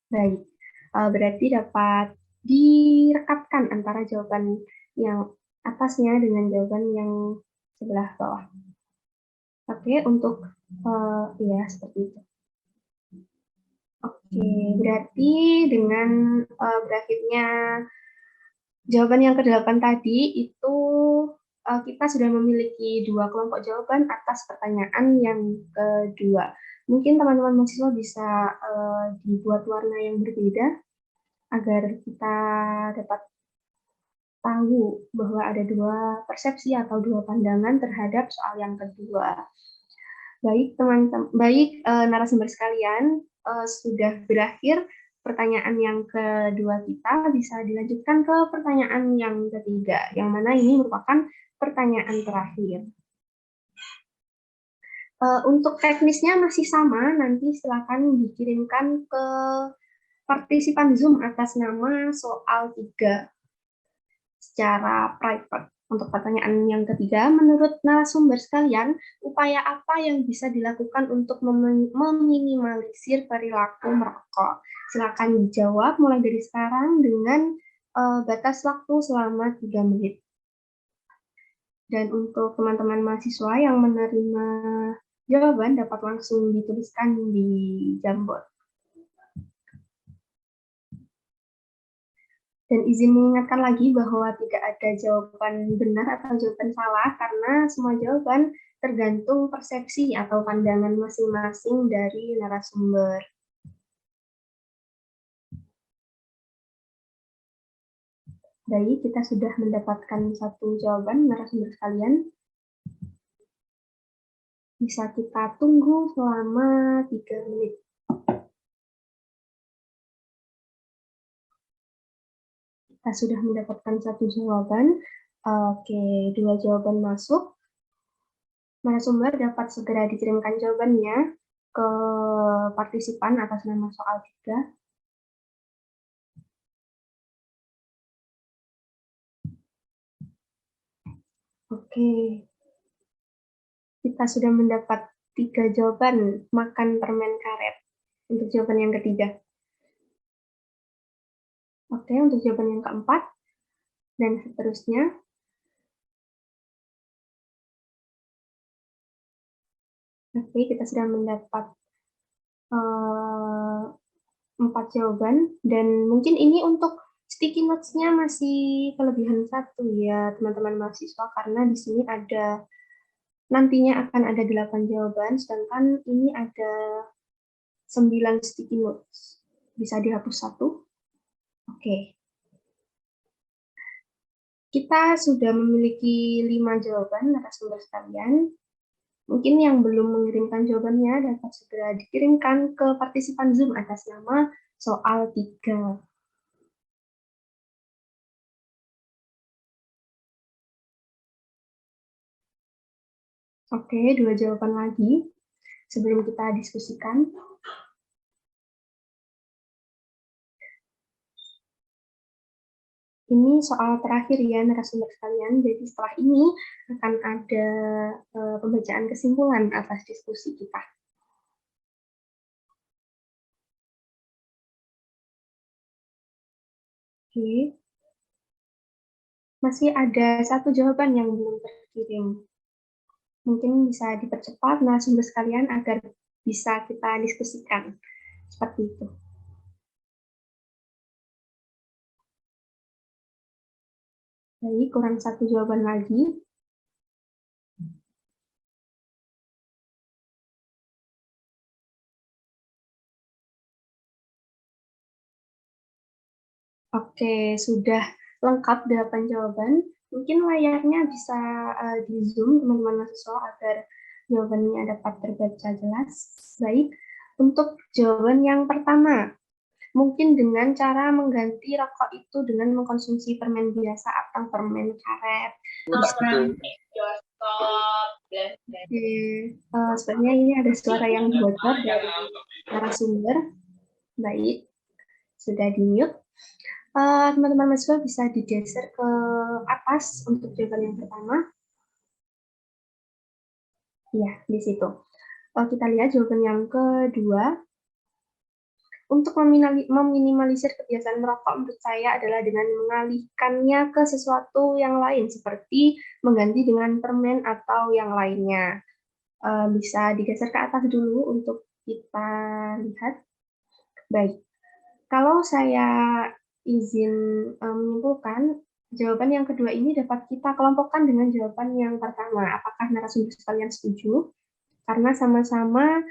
Baik, berarti dapat direkatkan antara jawaban yang atasnya dengan jawaban yang sebelah bawah. Oke, untuk ya seperti itu. Oke, berarti dengan berakhirnya jawaban yang ke-8 tadi itu kita sudah memiliki dua kelompok jawaban atas pertanyaan yang kedua. Mungkin teman-teman mahasiswa bisa dibuat warna yang berbeda agar kita dapat tahu bahwa ada dua persepsi atau dua pandangan terhadap soal yang kedua. Baik teman-teman, narasumber sekalian, sudah berakhir pertanyaan yang kedua kita, bisa dilanjutkan ke pertanyaan yang ketiga, yang mana ini merupakan pertanyaan terakhir. Untuk teknisnya masih sama, nanti silakan dikirimkan ke partisipan Zoom atas nama soal 3 secara private. Untuk pertanyaan yang ketiga, menurut narasumber sekalian, upaya apa yang bisa dilakukan untuk meminimalisir perilaku merokok? Silakan dijawab mulai dari sekarang dengan batas waktu selama 3 menit. Dan untuk teman-teman mahasiswa yang menerima jawaban dapat langsung dituliskan di Jamboard. Dan izin mengingatkan lagi bahwa tidak ada jawaban benar atau jawaban salah karena semua jawaban tergantung persepsi atau pandangan masing-masing dari narasumber. Baik, kita sudah mendapatkan satu jawaban narasumber sekalian. Bisa kita tunggu selama 3 menit. Kita sudah mendapatkan satu jawaban. Oke, 2 jawaban masuk. Narasumber dapat segera dikirimkan jawabannya ke partisipan atas nama soal 3. Oke, kita sudah mendapat 3 jawaban makan permen karet untuk jawaban yang ketiga. Oke, untuk jawaban yang keempat dan seterusnya. Oke, kita sudah mendapat 4 jawaban dan mungkin ini untuk sticky notes-nya masih kelebihan 1 ya teman-teman mahasiswa karena di sini ada nantinya akan ada 8 jawaban sedangkan ini ada 9 sticky notes. Bisa dihapus 1. Oke. Kita sudah memiliki 5 jawaban narasumber sekalian. Mungkin yang belum mengirimkan jawabannya dapat segera dikirimkan ke partisipan Zoom atas nama soal 3. Oke, 2 jawaban lagi sebelum kita diskusikan. Ini soal terakhir ya narasumber sekalian, jadi setelah ini akan ada pembacaan kesimpulan atas diskusi kita. Oke. Masih ada 1 jawaban yang belum terkirim. Mungkin bisa dipercepat narasumber sekalian agar bisa kita diskusikan. Seperti itu. Baik, kurang 1 jawaban lagi. Oke, sudah lengkap 8 jawaban. Mungkin layarnya bisa di zoom teman-teman mahasiswa agar jawabannya dapat terbaca jelas. Baik, untuk jawaban yang pertama, mungkin dengan cara mengganti rokok itu dengan mengkonsumsi permen biasa atau permen karet. Sebenarnya ini ada suara yang bocor dari narasumber. Baik, sudah di-mute. Teman-teman mahasiswa bisa digeser ke atas untuk jawaban yang pertama. Iya, di situ. Kita lihat jawaban yang kedua. Untuk meminimalisir kebiasaan merokok menurut saya adalah dengan mengalihkannya ke sesuatu yang lain, seperti mengganti dengan permen atau yang lainnya. Bisa digeser ke atas dulu untuk kita lihat. Baik, kalau saya izin menyimpulkan, jawaban yang kedua ini dapat kita kelompokkan dengan jawaban yang pertama. Apakah narasumber sekalian setuju? Karena sama-sama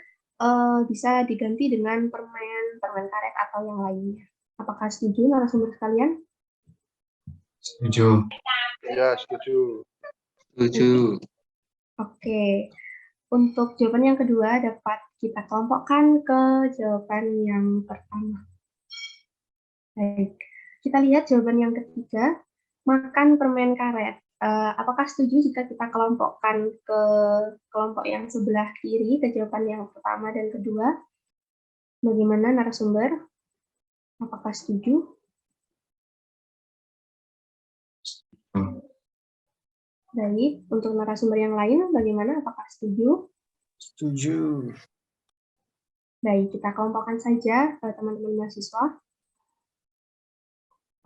bisa diganti dengan permen karet atau yang lainnya. Apakah setuju narasumber sekalian? Setuju. Ya, setuju. Setuju. Oke. Untuk jawaban yang kedua dapat kita kelompokkan ke jawaban yang pertama. Baik. Kita lihat jawaban yang ketiga, makan permen karet. Apakah setuju jika kita kelompokkan ke kelompok yang sebelah kiri, ke jawaban yang pertama dan kedua? Bagaimana narasumber? Apakah setuju? Baik, untuk narasumber yang lain bagaimana? Apakah setuju? Setuju. Baik, kita kelompokkan saja teman-teman mahasiswa.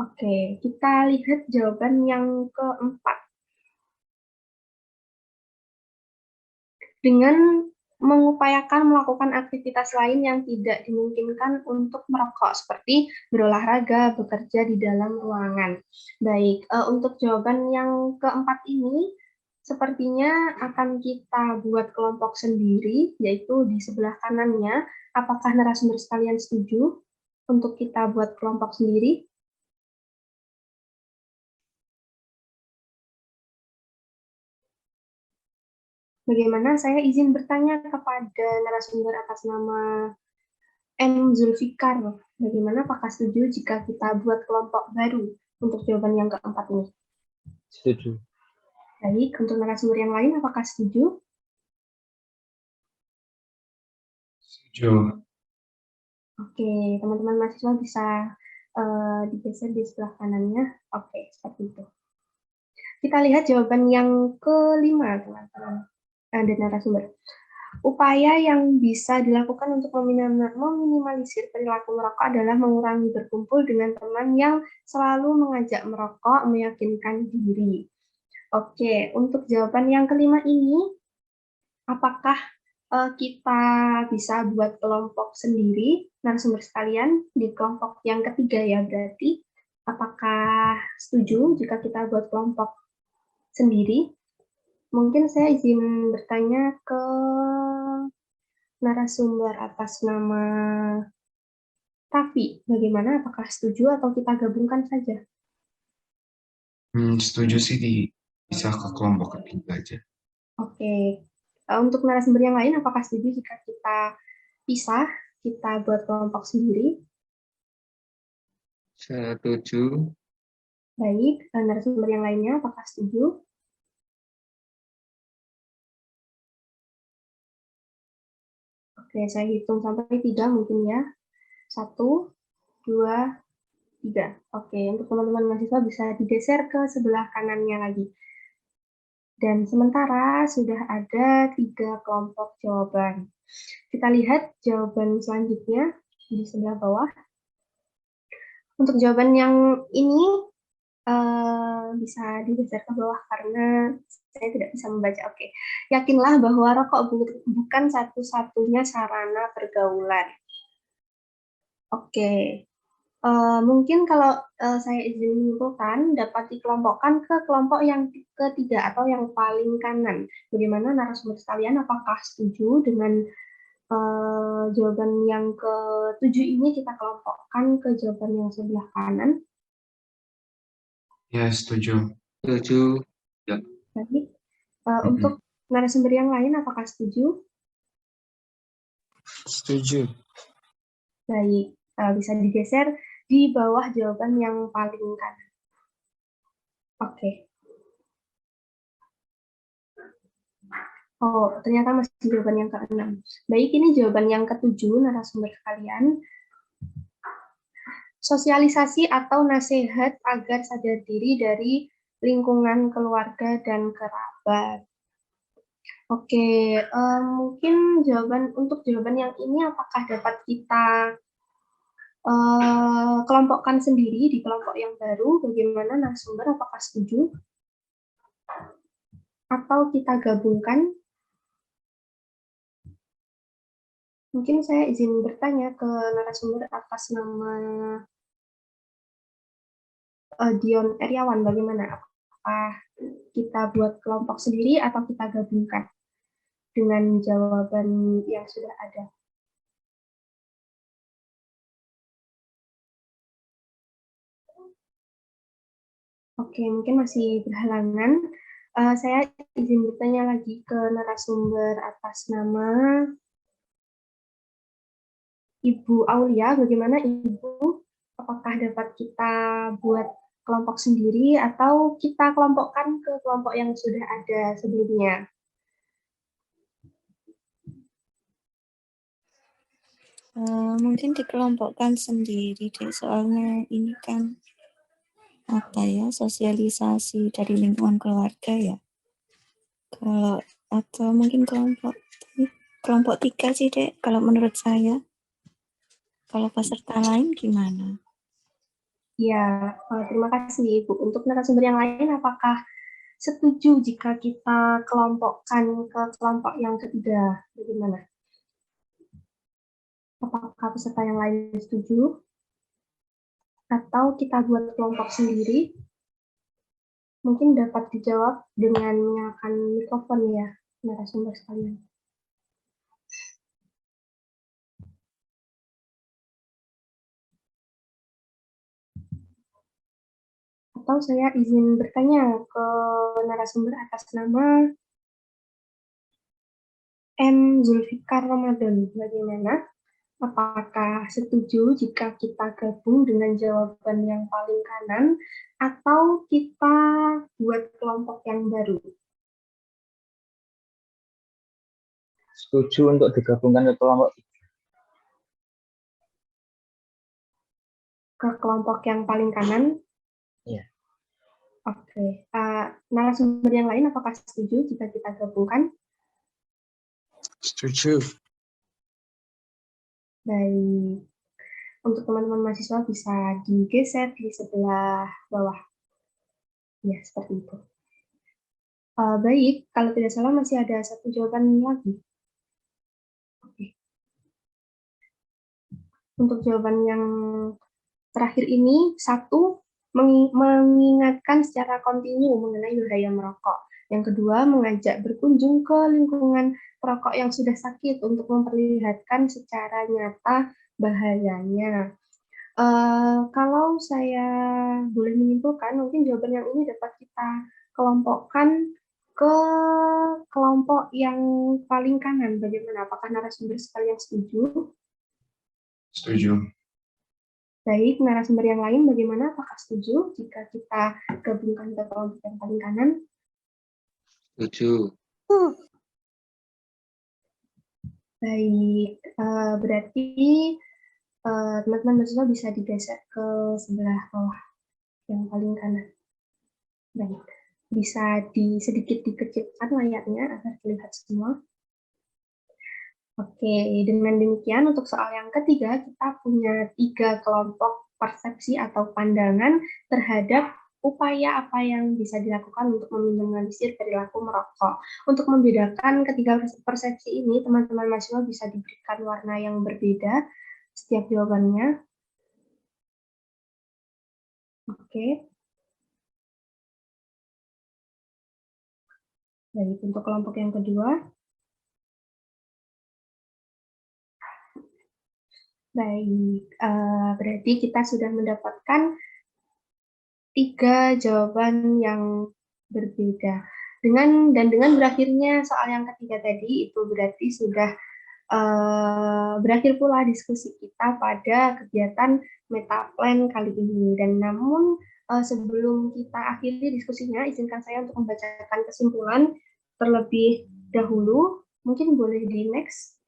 Oke, kita lihat jawaban yang keempat. dengan mengupayakan melakukan aktivitas lain yang tidak dimungkinkan untuk merokok, seperti berolahraga, bekerja di dalam ruangan. Baik, untuk jawaban yang keempat ini, sepertinya akan kita buat kelompok sendiri, yaitu di sebelah kanannya. Apakah narasumber sekalian setuju untuk kita buat kelompok sendiri? Bagaimana? Saya izin bertanya kepada narasumber atas nama M. Zulfikar. Bagaimana, apakah setuju jika kita buat kelompok baru untuk jawaban yang keempat ini? Setuju. Baik, untuk narasumber yang lain, apakah setuju? Setuju. Oke, teman-teman mahasiswa bisa digeser di sebelah kanannya. Oke, seperti itu. Kita lihat jawaban yang kelima, teman-teman dan narasumber. Upaya yang bisa dilakukan untuk meminimalisir perilaku merokok adalah mengurangi berkumpul dengan teman yang selalu mengajak merokok, meyakinkan diri. Oke, untuk jawaban yang kelima ini, apakah kita bisa buat kelompok sendiri, narasumber sekalian, di kelompok yang ketiga ya berarti. Apakah setuju jika kita buat kelompok sendiri? Mungkin saya izin bertanya ke narasumber atas nama Raffi. Bagaimana? Apakah setuju atau kita gabungkan saja? Setuju sih bisa ke kelompok ketiga aja. Oke. Untuk narasumber yang lain, apakah setuju jika kita pisah, kita buat kelompok sendiri? Setuju. Baik. Narasumber yang lainnya, apakah setuju? Oke, saya hitung sampai 3 mungkin ya. 1, 2, 3. Oke, untuk teman-teman mahasiswa bisa digeser ke sebelah kanannya lagi. Dan sementara sudah ada 3 kelompok jawaban. Kita lihat jawaban selanjutnya di sebelah bawah. Untuk jawaban yang ini bisa digeser ke bawah karena saya tidak bisa membaca. Oke. Yakinlah bahwa rokok bukan satu-satunya sarana pergaulan. Oke. Mungkin kalau saya izin menyimpulkan, dapat dikelompokkan ke kelompok yang ketiga atau yang paling kanan. Bagaimana narasumber sekalian, apakah setuju dengan jawaban yang ke-7 ini kita kelompokkan ke jawaban yang sebelah kanan? Ya, setuju. Setuju. Ya. Baik. Untuk narasumber yang lain, apakah setuju? Setuju. Baik. Bisa digeser di bawah jawaban yang paling kanan. Oke. Oh, ternyata masih jawaban yang ke-6. Baik, ini jawaban yang ke-7, narasumber sekalian. Sosialisasi atau nasihat agar sadar diri dari lingkungan keluarga dan kerabat. Oke, mungkin untuk jawaban yang ini apakah dapat kita kelompokkan sendiri di kelompok yang baru? Bagaimana narasumber, apakah setuju? Atau kita gabungkan? Mungkin saya izin bertanya ke narasumber atas nama Dion Eriawan, bagaimana? Apakah kita buat kelompok sendiri atau kita gabungkan dengan jawaban yang sudah ada? Oke, mungkin masih berhalangan. Saya izin bertanya lagi ke narasumber atas nama Ibu Aulia, bagaimana Ibu? Apakah dapat kita buat kelompok sendiri atau kita kelompokkan ke kelompok yang sudah ada sebelumnya? Mungkin dikelompokkan sendiri deh, soalnya ini kan apa ya, sosialisasi dari lingkungan keluarga ya. Kalau atau mungkin kelompok 3 sih dek, kalau menurut saya. Kalau peserta lain gimana? Ya, terima kasih Ibu. Untuk narasumber yang lain, apakah setuju jika kita kelompokkan ke kelompok yang ketiga? Bagaimana? Apakah peserta yang lain setuju? Atau kita buat kelompok sendiri? Mungkin dapat dijawab dengan menyalakan mikrofon ya, narasumber sekalian. Atau saya izin bertanya ke narasumber atas nama M. Zulfikar Ramadan. Bagaimana? Apakah setuju jika kita gabung dengan jawaban yang paling kanan atau kita buat kelompok yang baru? Setuju untuk digabungkan ke kelompok yang paling kanan? Iya. Oke. Narasumber yang lain apakah setuju jika kita gabungkan? Setuju. Baik. Untuk teman-teman mahasiswa bisa digeser di sebelah bawah. Ya, seperti itu. Baik, kalau tidak salah masih ada satu jawaban lagi. Oke. Untuk jawaban yang terakhir ini, satu, mengingatkan secara kontinu mengenai bahaya merokok. Yang kedua, mengajak berkunjung ke lingkungan perokok yang sudah sakit untuk memperlihatkan secara nyata bahayanya. Kalau saya boleh menyimpulkan, mungkin jawaban yang ini dapat kita kelompokkan ke kelompok yang paling kanan. Bagaimana? Apakah narasumber sekalian setuju? Setuju. Baik, narasumber yang lain bagaimana? Apakah setuju jika kita gabungkan ke kelompok yang paling kanan? Setuju. Baik, berarti teman-teman mahasiswa bisa digeser ke sebelah bawah yang paling kanan. Baik, bisa sedikit dikecilkan layarnya agar terlihat semua. Oke, dengan demikian untuk soal yang ketiga, kita punya 3 kelompok persepsi atau pandangan terhadap upaya apa yang bisa dilakukan untuk meminimalisir perilaku merokok. Untuk membedakan ketiga persepsi ini, teman-teman mahasiswa bisa diberikan warna yang berbeda setiap jawabannya. Oke. Baik, untuk kelompok yang kedua. Baik, berarti kita sudah mendapatkan 3 jawaban yang berbeda. Dengan berakhirnya soal yang ketiga tadi, itu berarti sudah berakhir pula diskusi kita pada kegiatan Metaplan kali ini. Dan namun sebelum kita akhiri diskusinya, izinkan saya untuk membacakan kesimpulan terlebih dahulu. Mungkin boleh di next.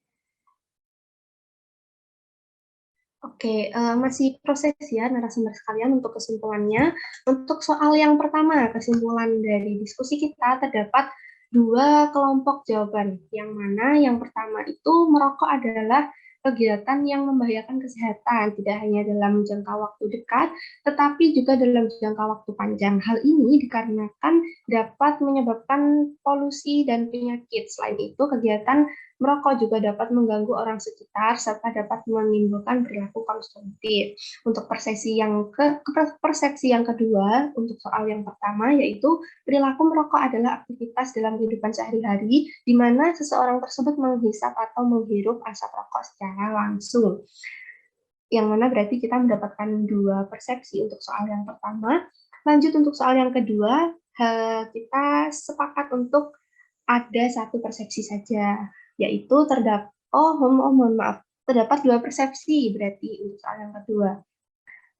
Oke, masih proses ya narasumber sekalian untuk kesimpulannya. Untuk soal yang pertama, kesimpulan dari diskusi kita terdapat 2 kelompok jawaban. Yang mana yang pertama itu merokok adalah kegiatan yang membahayakan kesehatan, tidak hanya dalam jangka waktu dekat, tetapi juga dalam jangka waktu panjang. Hal ini dikarenakan dapat menyebabkan polusi dan penyakit. Selain itu, kegiatan merokok juga dapat mengganggu orang sekitar serta dapat menimbulkan perilaku konsumtif. Untuk persepsi yang kedua, untuk soal yang pertama, yaitu perilaku merokok adalah aktivitas dalam kehidupan sehari-hari di mana seseorang tersebut menghisap atau menghirup asap rokok secara langsung. Yang mana berarti kita mendapatkan 2 persepsi untuk soal yang pertama. Lanjut untuk soal yang kedua, kita sepakat untuk ada 1 persepsi saja, yaitu terdapat terdapat 2 persepsi berarti untuk soal yang kedua.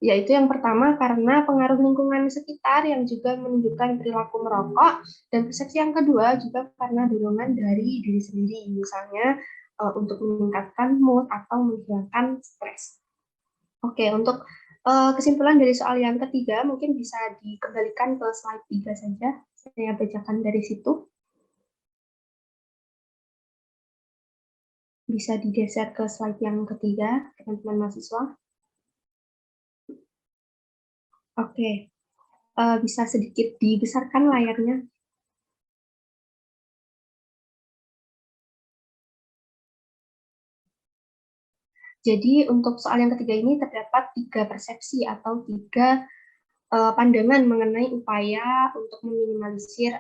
Yaitu yang pertama karena pengaruh lingkungan sekitar yang juga menunjukkan perilaku merokok, dan persepsi yang kedua juga karena dorongan dari diri sendiri, misalnya untuk meningkatkan mood atau menghilangkan stres. Oke, untuk kesimpulan dari soal yang ketiga mungkin bisa dikembalikan ke slide 3 saja, saya bacakan dari situ. Bisa digeser ke slide yang ketiga, teman-teman mahasiswa. Oke, bisa sedikit dibesarkan layarnya. Jadi untuk soal yang ketiga ini terdapat 3 persepsi atau 3 pandangan mengenai upaya untuk meminimalisir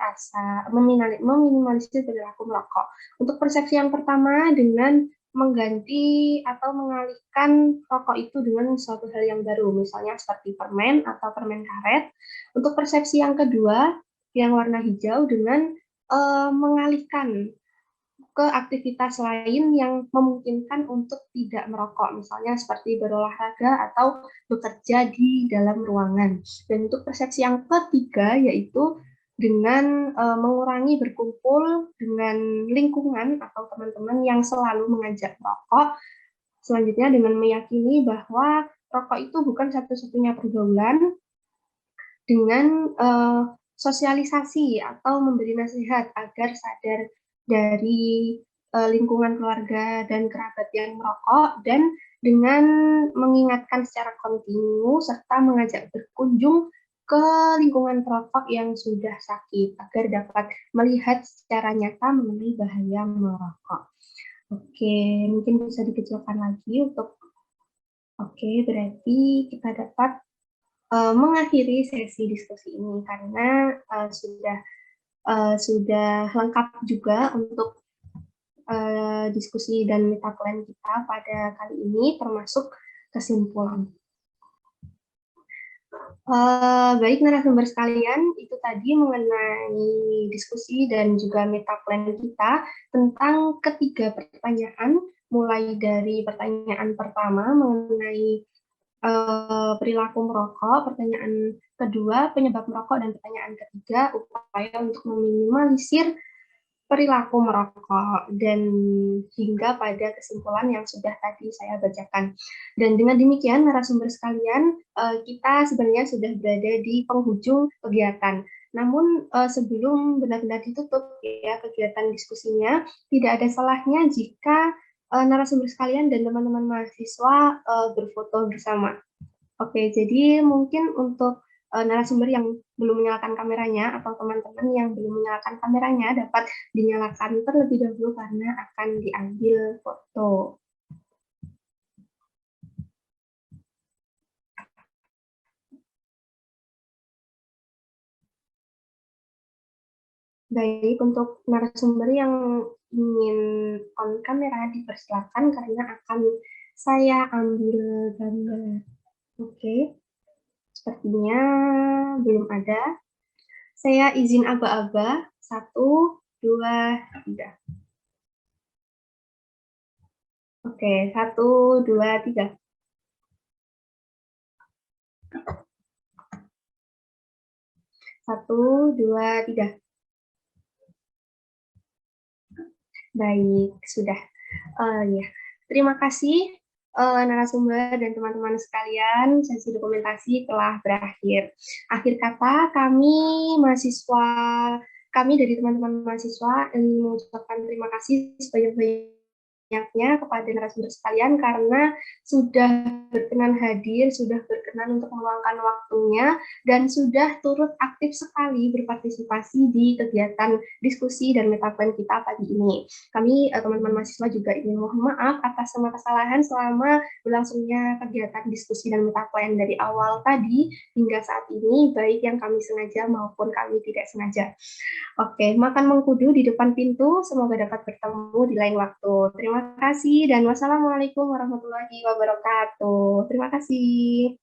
perilaku merokok. Untuk persepsi yang pertama dengan mengganti atau mengalihkan rokok itu dengan suatu hal yang baru, misalnya seperti permen atau permen karet. Untuk persepsi yang kedua yang warna hijau dengan mengalihkan ke aktivitas lain yang memungkinkan untuk tidak merokok, misalnya seperti berolahraga atau bekerja di dalam ruangan. Dan untuk persepsi yang ketiga yaitu dengan mengurangi berkumpul dengan lingkungan atau teman-teman yang selalu mengajak merokok. Selanjutnya dengan meyakini bahwa rokok itu bukan satu-satunya pergaulan, dengan sosialisasi atau memberi nasihat agar sadar dari lingkungan keluarga dan kerabat yang merokok, dan dengan mengingatkan secara kontinu serta mengajak berkunjung ke lingkungan perokok yang sudah sakit agar dapat melihat secara nyata mengenai bahaya merokok. Oke, mungkin bisa dikecilkan lagi untuk berarti kita dapat mengakhiri sesi diskusi ini karena sudah lengkap juga untuk diskusi dan meta plan kita pada kali ini, termasuk kesimpulan. Baik narasumber sekalian, itu tadi mengenai diskusi dan juga meta plan kita tentang ketiga pertanyaan, mulai dari pertanyaan pertama mengenai perilaku merokok, pertanyaan kedua penyebab merokok, dan pertanyaan ketiga upaya untuk meminimalisir perilaku merokok, dan hingga pada kesimpulan yang sudah tadi saya bacakan. Dan dengan demikian narasumber sekalian, kita sebenarnya sudah berada di penghujung kegiatan. Namun sebelum benar-benar ditutup ya kegiatan diskusinya, tidak ada salahnya jika narasumber sekalian dan teman-teman mahasiswa berfoto bersama. Oke, jadi mungkin untuk narasumber yang belum menyalakan kameranya atau teman-teman yang belum menyalakan kameranya dapat dinyalakan terlebih dahulu karena akan diambil foto. Baik, untuk narasumber yang ingin on kamera dipersilakan karena akan saya ambil gambar. Oke, sepertinya belum ada. Saya izin aba-aba. 1, 2, 3. Oke, 1, 2, 3. Satu, dua, tiga. Baik, sudah. Ya, terima kasih narasumber dan teman-teman sekalian. Sesi dokumentasi telah berakhir. Akhir kata, kami dari teman-teman mahasiswa ingin mengucapkan terima kasih sebanyak-banyaknya kepada narasumber sekalian karena sudah berkenan hadir, sudah berkenan untuk meluangkan waktunya, dan sudah turut aktif sekali berpartisipasi di kegiatan diskusi dan meta plan kita pagi ini. Kami, teman-teman mahasiswa, juga ingin mohon maaf atas semua kesalahan selama berlangsungnya kegiatan diskusi dan meta plan dari awal tadi hingga saat ini, baik yang kami sengaja maupun kami tidak sengaja. Oke, makan mengkudu di depan pintu, semoga dapat bertemu di lain waktu. Terima kasih dan wassalamualaikum warahmatullahi wabarakatuh. Terima kasih.